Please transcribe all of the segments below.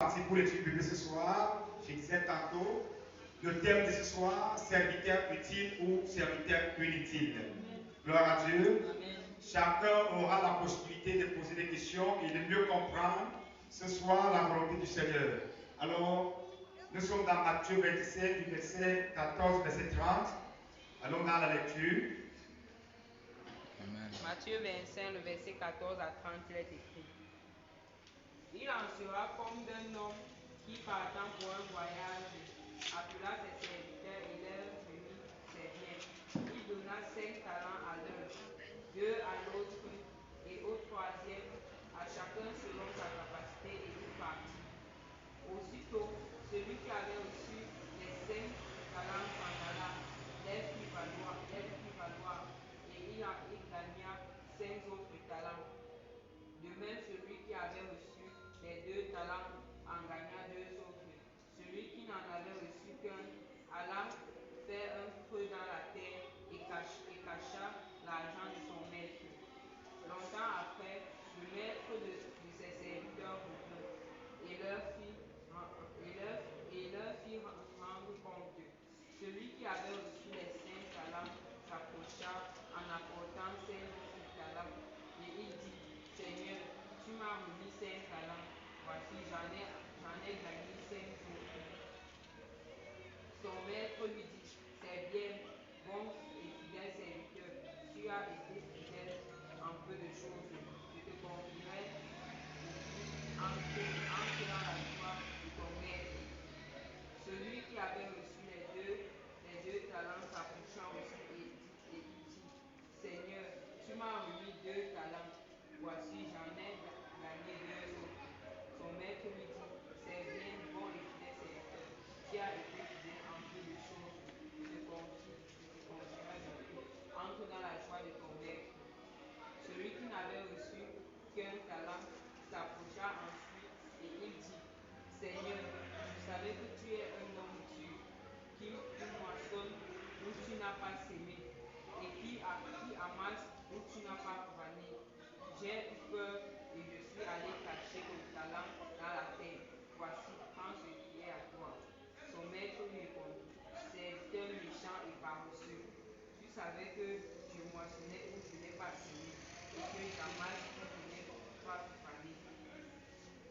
parti pour l'étude biblique ce soir. Je disais tantôt, le thème de ce soir, serviteur utile ou serviteur inutile. Gloire à Dieu. Amen. Chacun aura la possibilité de poser des questions et de mieux comprendre ce soir la volonté du Seigneur. Alors, nous sommes dans Matthieu 27, du verset 14, verset 30. Allons dans la lecture. Amen. Matthieu 25, le verset 14 à 30, il est écrit. Il en sera comme d'un homme qui, partant pour un voyage, appela ses serviteurs et leur remit ses biens. Il donna 5 talents à l'un, 2 à l'autre et au troisième, à chacun selon sa capacité, et il partit. Aussitôt, celui qui avait reçu les 5 talents s'en alla, les fit valoir, et il gagna 5 autres talents. De même, celui qui avait reçu les 2 talents en gagna 2 autres. Celui qui n'en avait reçu qu'un alla faire un creux dans la terre et cacha l'argent de son maître. Longtemps après, le maître de ses serviteurs revint et leur fit rendre compte. Celui qui avait reçu les 5 talents s'approcha en apportant 5 autres talents et il dit, Seigneur, tu m'as remis 5 talents, voici j'en ai gagné 5 autres. Son maître lui dit, c'est bien, bon et fidèle serviteur, tu as été fidèle en peu de choses, je te confierai beaucoup, entre dans la joie de ton maître. Celui qui avait reçu les deux talents s'approcha aussi et il dit, Seigneur, tu m'as remis 2 talents, voici j'en ai gagné 2 autres. Son maître lui dit, c'est bien, bon et fidèle serviteur, tu as été fidèle en peu de choses, je te confierai beaucoup, entre dans la joie de ton maître. Celui qui n'avait reçu qu'un talent s'approcha ensuite et il dit, Seigneur, je savais que tu es un homme dur, qui moissonne où tu n'as pas semé, et qui amasse où tu n'as pas vanné. J'ai eu peur et je suis allé cacher le talent dans la terre. Voici, prends ce qui est à toi. Son maître lui répondit, serviteur méchant et paresseux, tu savais que je moissonnais où je n'ai pas semé, et que j'amasse où je n'ai pas vanné.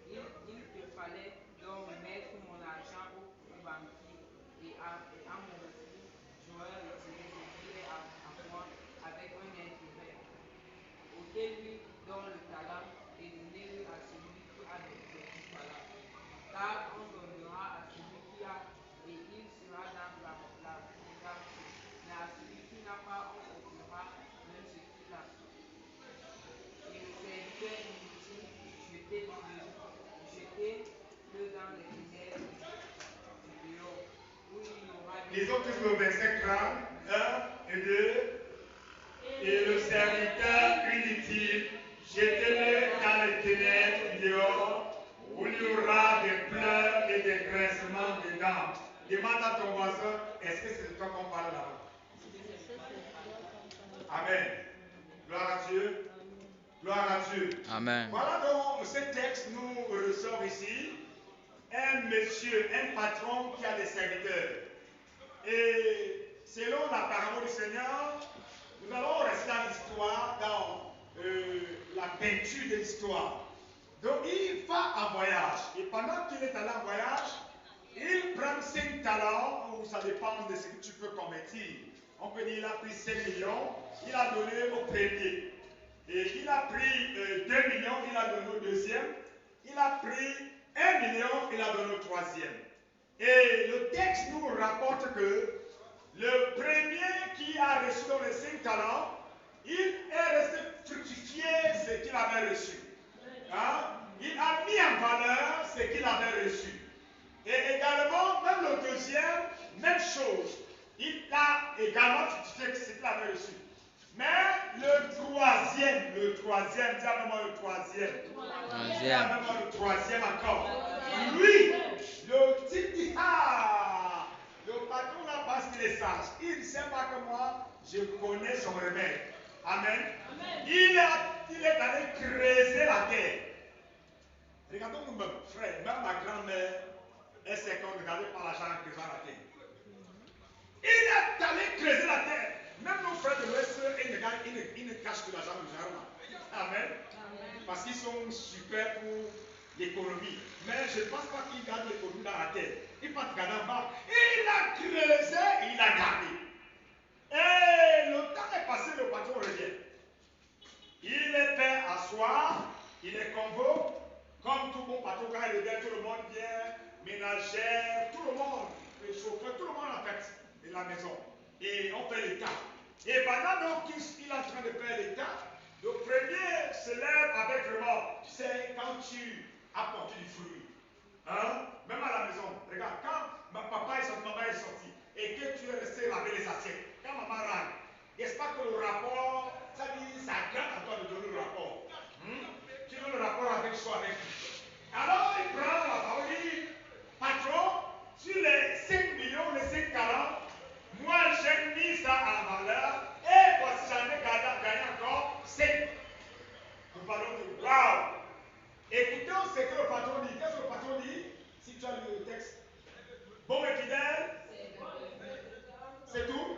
Il te fallait donc remettre mon argent au banquier, et à mon retour, j'aurais retiré ce qui est à moi avec un intérêt. Ôtez-lui donc le talent et donnez-le à celui qui a des petits talents. Car on donnera à celui qui a, et il sera dans l'abondance, mais à celui qui n'a pas, on ôtera même ce qu'il a. Et le serviteur inutile, jetez-le dans les ténèbres du dehors, où il y aura des... Les autres le verset 30, 1 et 2. Et le serviteur inutile, jetez-le dans les ténèbres du dehors, où il y aura des pleurs et des grincements de dents. Demande à ton voisin, est-ce que c'est de toi qu'on parle là? Amen. Gloire à Dieu. Gloire à Dieu. Amen. Voilà donc ce texte nous ressort ici. Un monsieur, un patron qui a des serviteurs. Et selon la parole du Seigneur, nous allons rester dans l'histoire, dans la peinture de l'histoire. Donc il va en voyage. Et pendant qu'il est allé en voyage, il prend 5 talents, ou ça dépend de ce que tu peux convertir. On peut dire qu'il a pris 5 millions, il a donné au premier. Et il a pris 2 millions, il a donné au deuxième. Il a pris 1 million, il a donné au troisième. Et le texte nous rapporte que le premier qui a reçu dans les 5 talents, il est resté fructifié ce qu'il avait reçu. Hein? Il a mis en valeur ce qu'il avait reçu. Et également, même le deuxième, même chose. Il a également fructifié ce qu'il avait reçu. Mais le troisième, dis avec moi le troisième. Dis avec moi le troisième encore. Lui, le type dit, ah, le patron là parce qu'il est sage. Il ne sait pas que moi, je connais son remède. Amen. Il est allé creuser la terre. Regardons nous-mêmes, frère, même ma grand-mère ses comptes, regardez par l'argent en creusant la terre. Il est allé creuser la terre. Même nos frères de l'Ouest, ils ne cachent que l'argent du jardin. Amen. Parce qu'ils sont super pour l'économie. Mais je ne pense pas qu'ils gardent l'économie dans la terre. Ils partent garder en bas. Il a creusé et il a gardé. Et le temps est passé, le patron revient. Il est fait asseoir, il est convoqué. Comme tout bon patron, quand il revient, tout le monde vient, ménagère, tout le monde, les chauffeurs, tout le monde en fait, de la maison. Et on fait les tas. Et pendant donc qu'il est en train de faire les tas, le premier se lève avec remords. Tu sais, quand tu apportes du fruit, hein, même à la maison, regarde, quand papa est sorti, maman est sortie, et que tu es resté laver les assiettes, quand maman rentre, n'est-ce pas que le rapport, ça dit, ça gratte à toi de donner le rapport. Tu donnes le rapport avec soi, avec lui. Alors il prend la parole, il dit, patron, sur les 5 millions, les 5,40, moi j'ai mis ça en valeur, et voici j'en ai gagné encore 5. Le patron dit, waouh! Écoutez ce que le patron dit. Qu'est-ce que le patron dit? Si tu as lu le texte. Bon et fidèle. C'est tout?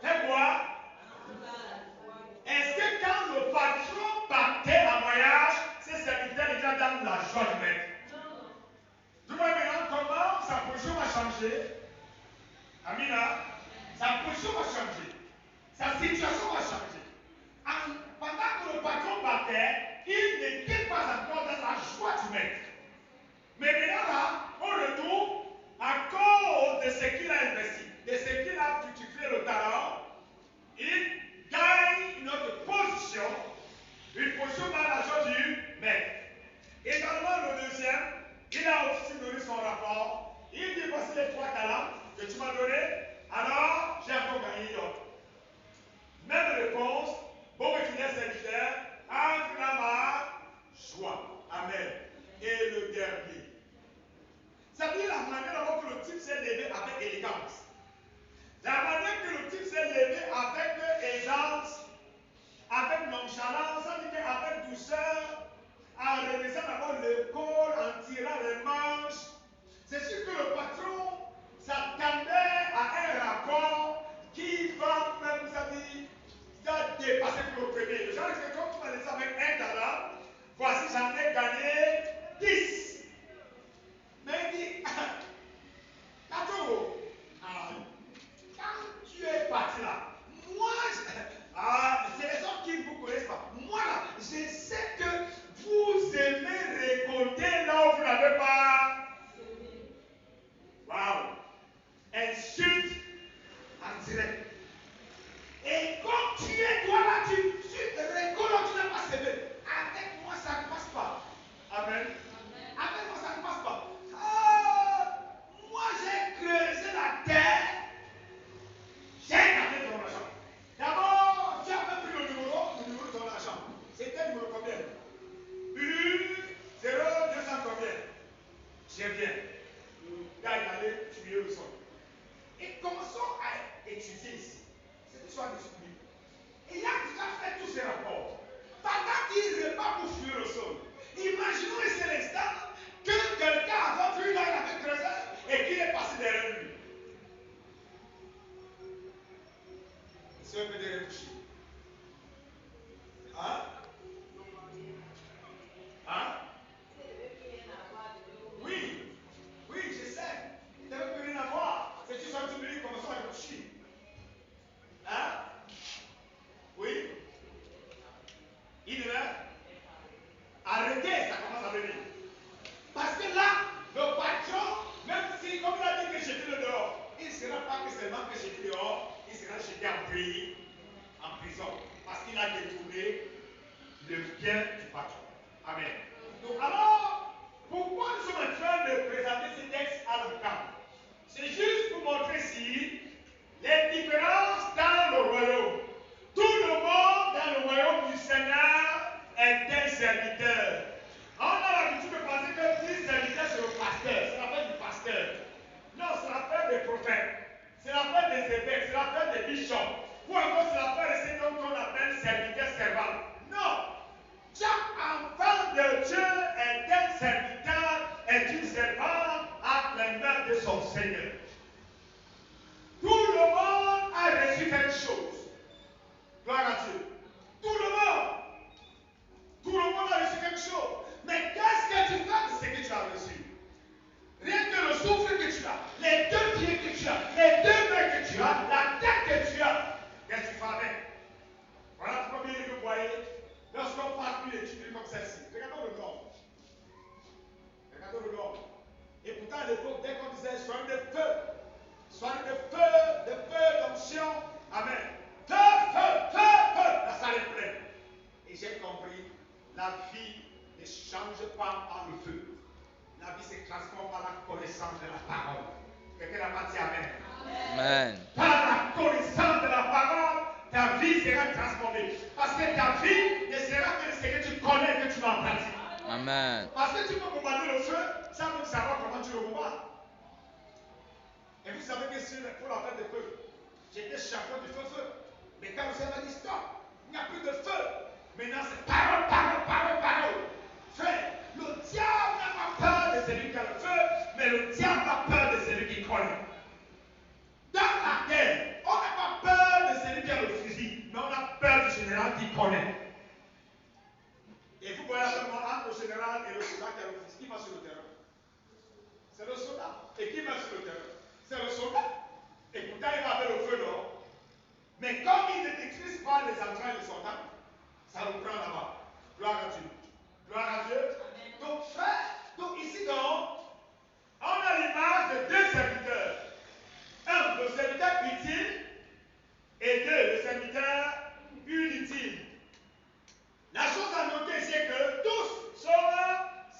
Fais quoi? Est-ce que quand le patron partait en voyage, ses serviteurs étaient dans la joie du maître? Dis-moi maintenant comment sa position va changer. Amina, sa position va changer. Sa situation va changer. Pendant que le patron partait, il n'était pas encore dans la joie du maître. Mais maintenant là, au retour, à cause de ce qu'il a investi, de ce qu'il a fructifié le talent, il gagne une autre position, une position dans la joie du maître. Également le deuxième, il a aussi donné son rapport. Il dit voici les 3 talents que tu m'as donnés, alors j'ai encore gagné d'autres. Même réponse, bon et fidèle serviteur, entre dans ma joie. Amen. Et le dernier. Ça veut dire la manière dont le type s'est levé avec élégance. La manière que le type s'est levé avec aisance, avec nonchalance, ça veut dire avec douceur, en redressant d'abord l'épaule, en tirant les manches. C'est sûr que le patron s'attendait à un rapport qui va même, ça dit, dépasser pour le premier. Genre, c'est comme tu m'as laissé avec un talent, voici j'en ai gagné 10. Mais il dit, patron, quand tu es parti là, moi, c'est les autres qui ne vous connaissent pas. Moi là, je sais que vous aimez récolter Seigneur. Tout le monde a reçu quelque chose. Gloire à Dieu. Tout le monde. Tout le monde a reçu quelque chose. Mais qu'est-ce que tu fais de ce que tu as reçu? Rien que le souffle que tu as, les deux pieds que tu as, les deux mains que tu as, la tête que tu as, qu'est-ce que tu fais avec? Voilà pourquoi bien que vous voyez, lorsqu'on parle d'une étude comme celle-ci, regardons le nom. Regardons le nom. Et pourtant à l'époque, dès qu'on disait soigne de feu d'onction, amen. Feu, la salle est pleine. Et j'ai compris, la vie ne change pas par le feu. La vie se transforme par la connaissance de la parole. Quelqu'un n'a pas dit amen. Amen. Par la connaissance de la parole, ta vie sera transformée. Parce que ta vie ne sera que ce que tu connais, que tu vas en pratique. Amen. Parce que tu peux bombarder le feu sans même savoir comment tu le bombardes. Et vous savez que pour la fête de feu, j'étais champion du feu. Mais quand le Seigneur m'a dit stop, il n'y a plus de feu. Maintenant c'est parole. Frère, le diable n'a pas peur de celui qui a le feu, mais le diable a peur de celui qui connaît. Dans la guerre, on n'a pas peur de celui qui a le fusil, mais on a peur du général qui connaît. Et vous voyez seulement entre le général et le soldat qui a le fusil, qui va sur le terrain. C'est le soldat. Et qui va sur le terrain? C'est le soldat. Et pourtant, il va avec le feu dehors. Mais comme il ne maîtrise pas les entrailles des soldats, ça nous prend là-bas. Gloire à Dieu. Gloire à Dieu. Donc, frère, donc ici, donc, on a l'image de deux serviteurs. Un, le serviteur utile, et deux, le serviteur inutile. La chose à noter, c'est que tous sont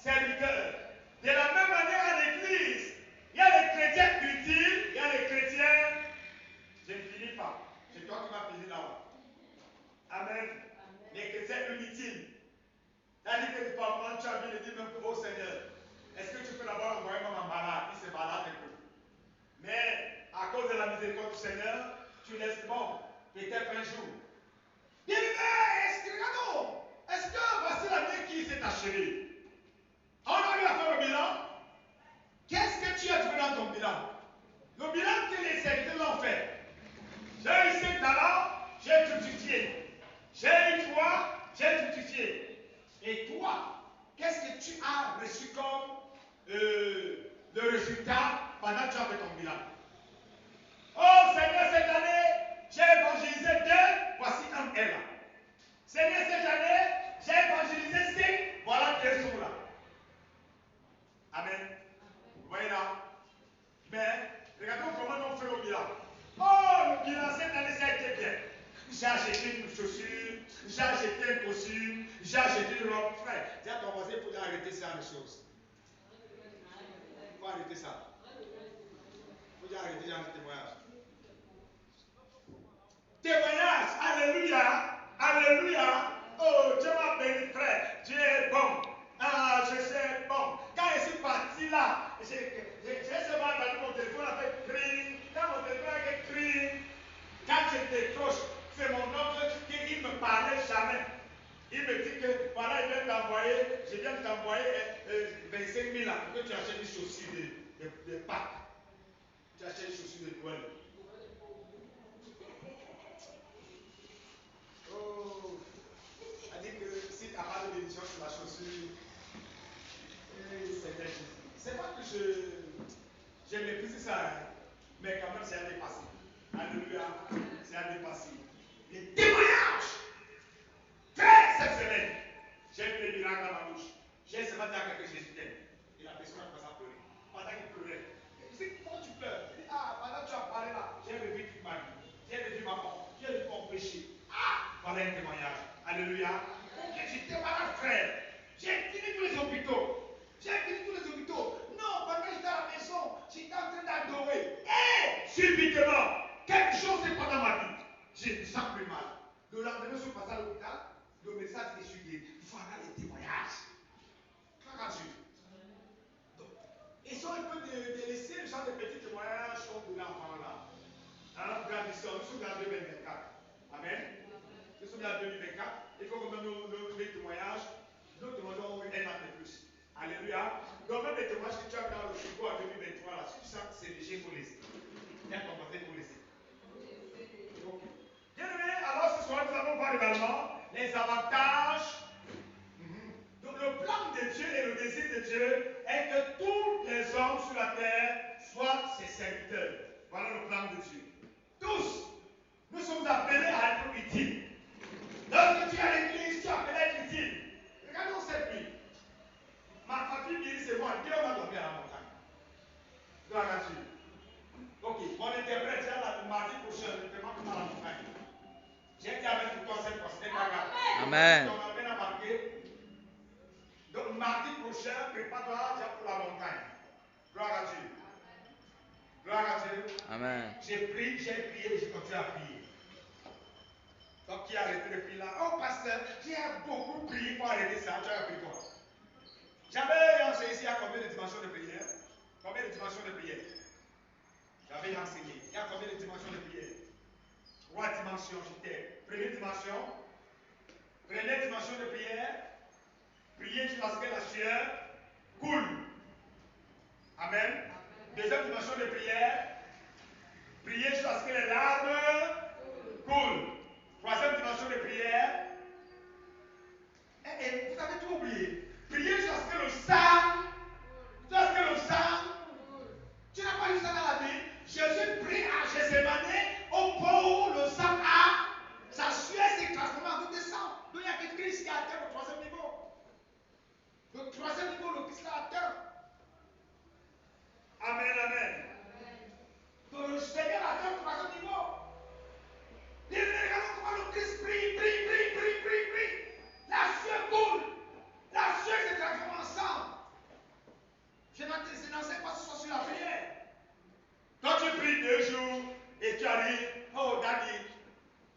serviteurs. De la même manière, à l'église, il y a les chrétiens utiles, il y a les chrétiens. Je ne finis pas. C'est toi qui vas finir là-bas. Amen. Les chrétiens inutiles. C'est-à-dire que tu parles, tu as envie de dire même pour au Seigneur, est-ce que tu peux d'abord envoyer mon malade? Il se balade un peu. Mais à cause de la miséricorde du Seigneur, tu laisses bon, peut-être un jour. Bien, est-ce que voici l'année qui s'est achevée? On a eu à faire le bilan. Qu'est-ce que tu as trouvé dans ton bilan? Le bilan que les serviteurs l'ont fait. J'ai eu 5 talents, j'ai fructifié. J'ai eu 3, j'ai fructifié. Et toi, qu'est-ce que tu as reçu comme le résultat pendant que tu as fait ton bilan? Oh Seigneur, cette année, j'ai évangélisé 2, voici un est là. Seigneur, cette année, j'ai évangélisé 5, voilà 2 sont là. Amen. Vous voyez là? Mais, regardons comment on fait le bilan. Oh, le bilan, cette année, ça a été bien. J'ai acheté une chaussure, j'ai acheté un costume, j'ai acheté une robe. Frère, dis à ton voisin, il faut arrêter ça, les choses. Il faut arrêter ça. Il faut arrêter dans le témoignage. Témoignage, alléluia, alléluia. Oh, Dieu m'a béni, frère. Dieu est bon. Ah, je sais bon. Quand je suis parti là, j'ai seulement entendu mon téléphone a fait cring. Quand mon téléphone a fait cring, quand je décroche, c'est mon oncle qui ne me parlait jamais. Il me dit que voilà, il vient t'envoyer, je viens de t'envoyer 25 000 là pour que tu achètes des chaussures de Pâques. Tu achètes des chaussures de Noël. Oh, a dit que si tu n'as pas de bénédiction sur la chaussure, Seigneur Jésus. C'est pas que je méprise ça, hein, mais quand même c'est un dépassé. Alléluia, c'est un dépassé. Les témoignages. Frère, cette semaine, j'ai vu les miracles dans ma bouche. J'ai seulement dit à quelqu'un que Jésus t'aime. Et la personne a commencé à pleurer. Pendant qu'il pleurait. Il dit, pourquoi tu pleures? Il dit, ah, pendant que tu as parlé là, j'ai revu toute ma vie. J'ai revu ma mort. J'ai revu mon péché. Ah, voilà un témoignage. Alléluia. Ok, j'étais malade, frère. J'ai fini tous les hôpitaux. J'ai fini tous les hôpitaux. Non, pendant que j'étais à la maison, j'étais en train d'adorer. Et subitement, quelque chose s'est passé dans ma vie. J'ai me sens plus mal. Le lendemain, je suis passé à l'hôpital. Le médecin dit, il faut avoir les témoignages. Gloire à Dieu. Donc, ils ont un peu de laisser le genre de petits témoignages comme de l'enfant là. Hein, grandissant, nous sommes en 2024. Amen. Nous sommes en 2024. Il faut que nous témoignages. Nous témoignons un an de plus. Alléluia. Donc même les témoignages que tu as dans le frigo en 2023, là, si tu sens que c'est léger, il faut laisser. Il y a commencé, il faut laisser. Ok. Bien aimé, alors ce soir, nous allons voir également les avantages. Donc le plan de Dieu et le désir de Dieu est que tous les hommes sur la terre soient ses serviteurs. Voilà le plan de Dieu. Tous, nous sommes appelés à être utiles. Lorsque tu es à l'église, tu es appelé à être utile. Regardons cette nuit. Ma fille dit, c'est moi, Dieu m'a dormi à la montagne. Gloire à Dieu. Ok, mon interprète, c'est le mardi prochain, je te manque à la montagne. J'ai été avec toi cette fois, c'était pas grave. Amen. Donc, on a bien marqué. Donc, mardi prochain, prépare-toi déjà pour la montagne. Gloire à Dieu. Gloire à Dieu. Amen. J'ai prié, je continue à prier. Donc, qui a arrêté de prier là? Oh, pasteur, j'ai beaucoup prié pour arrêter ça. Tu as appris quoi? J'avais enseigné ici à combien de dimensions de prière? Combien de dimensions de prière? J'avais enseigné. Il y a combien de dimensions de prière? 3 dimensions, j'étais. Première dimension. Première dimension de prière. Prier jusqu'à ce que la sueur coule. Amen. Deuxième dimension de prière. Prier jusqu'à ce que les larmes coulent. Troisième dimension de prière. Et vous avez tout oublié. Prier jusqu'à ce que le sang. Jusqu'à ce que le sang. Tu n'as pas lu ça dans la Bible. Jésus prie à Gethsémane au point où le sang a. Sa sueur s'est transformée en goutte de sang. Donc il n'y a que Christ qui a atteint le troisième niveau. Le troisième niveau, le Christ l'a atteint. Amen, amen. Donc le Seigneur a atteint le troisième niveau. Regardons comment le Christ prie. La sueur coule. La sueur se transforme en sang. Je n'enseigne pas ce soir sur la prière. Quand tu pries 2 jours et tu arrives, oh daddy,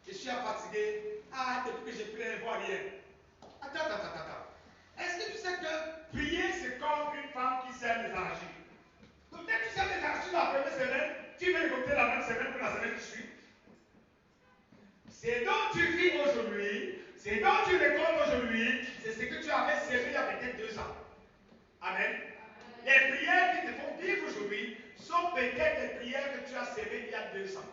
je suis fatigué. Ah, depuis que j'ai prié, je ne vois rien. Attends. Est-ce que tu sais que prier, c'est comme une femme qui sème les arachides? Donc dès que tu sèmes les arachides la première semaine, tu veux récolter la même semaine que la semaine qui suit. C'est dont tu vis aujourd'hui, c'est dont tu récoltes aujourd'hui, c'est ce que tu avais sémé il y a peut-être 2 ans. Amen. Les prières qui te font vivre aujourd'hui sont peut-être des prières que tu as sémées il y a 2 ans.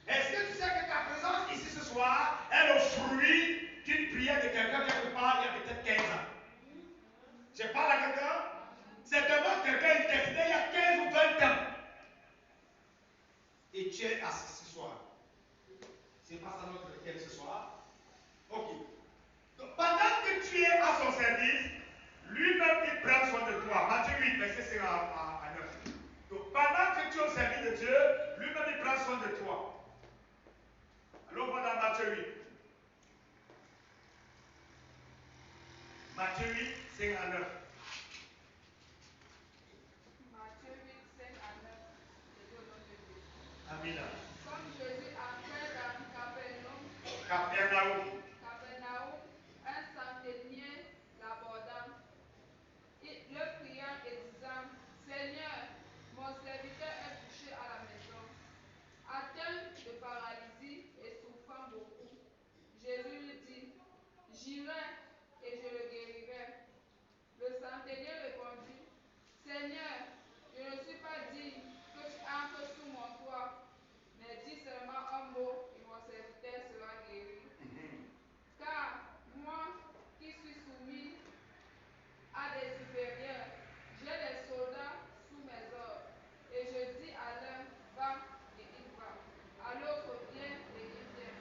Est-ce que tu sais que ta présence ici ce soir est le fruit d'une prière de quelqu'un quelque part il y a peut-être 15 ans? Je parle à quelqu'un, certainement quelqu'un intercédé il y a 15 ou 20 ans. Et tu es assis ce soir. C'est pas ça notre thème ce soir. Ok. Donc, pendant que tu es à son service, lui-même il prend soin de toi. Matthieu 8, verset 5 à 9. Donc pendant que tu es au service de Dieu, lui-même il prend soin de toi. Allons voir dans Matthieu 8. Matthieu 8, 5 à 9. Matthieu 8, 5 à 9. Je dis au nom de Jésus. Amen. Comme Jésus entrait dans Capernaum. un centenier l'aborda, le priant et disant, Seigneur, mon serviteur est couché à la maison, atteint de paralysie et souffrant beaucoup. Jésus lui dit, j'irai et je le guérirai. Le centenier répondit, Seigneur, je ne suis pas digne que tu entres sous mon toit, mais dis seulement un mot et mon serviteur sera guéri. Car moi qui suis soumis à des supérieurs, j'ai des soldats sous mes ordres, et je dis à l'un, va, et il va, à l'autre, viens, et il vient,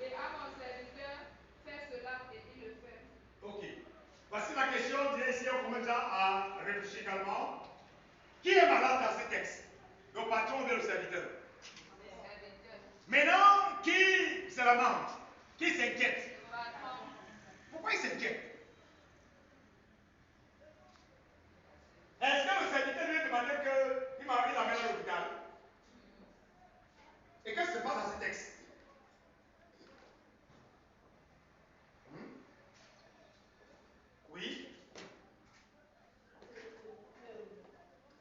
et à mon serviteur, fais cela, et il le fait. Ok. Voici la question. Viens ici, on commence à réfléchir également. Qui est malade dans ce texte? Le patron ou le serviteur? Les serviteurs. Maintenant, qui se lamente? Qui s'inquiète? Patron. Pourquoi il s'inquiète? Est-ce que le serviteur lui a demandé qu'il m'a mis la main à l'hôpital? Et qu'est-ce qui se passe dans ce texte? Oui.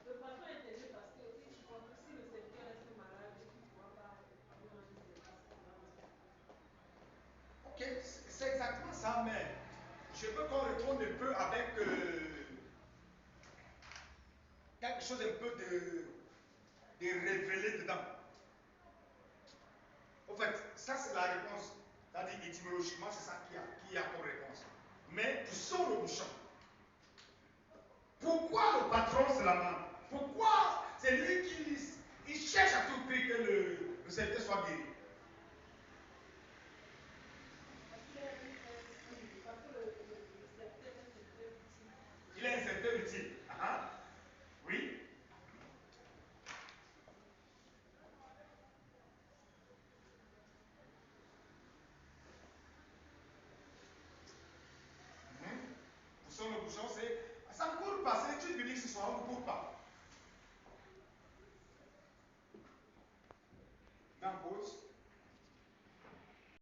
Le patron est élevé parce que si le serviteur reste malade, il ne pourra pas avoir un service. Ok, c'est exactement ça, mais je chose un peu de révélé dedans. En fait, ça c'est la réponse. C'est-à-dire étymologiquement, c'est ça qui a comme réponse. Mais poussons le bouchon. Pourquoi le patron se lamente? Pourquoi c'est lui qui il cherche à tout prix que le serviteur soit guéri?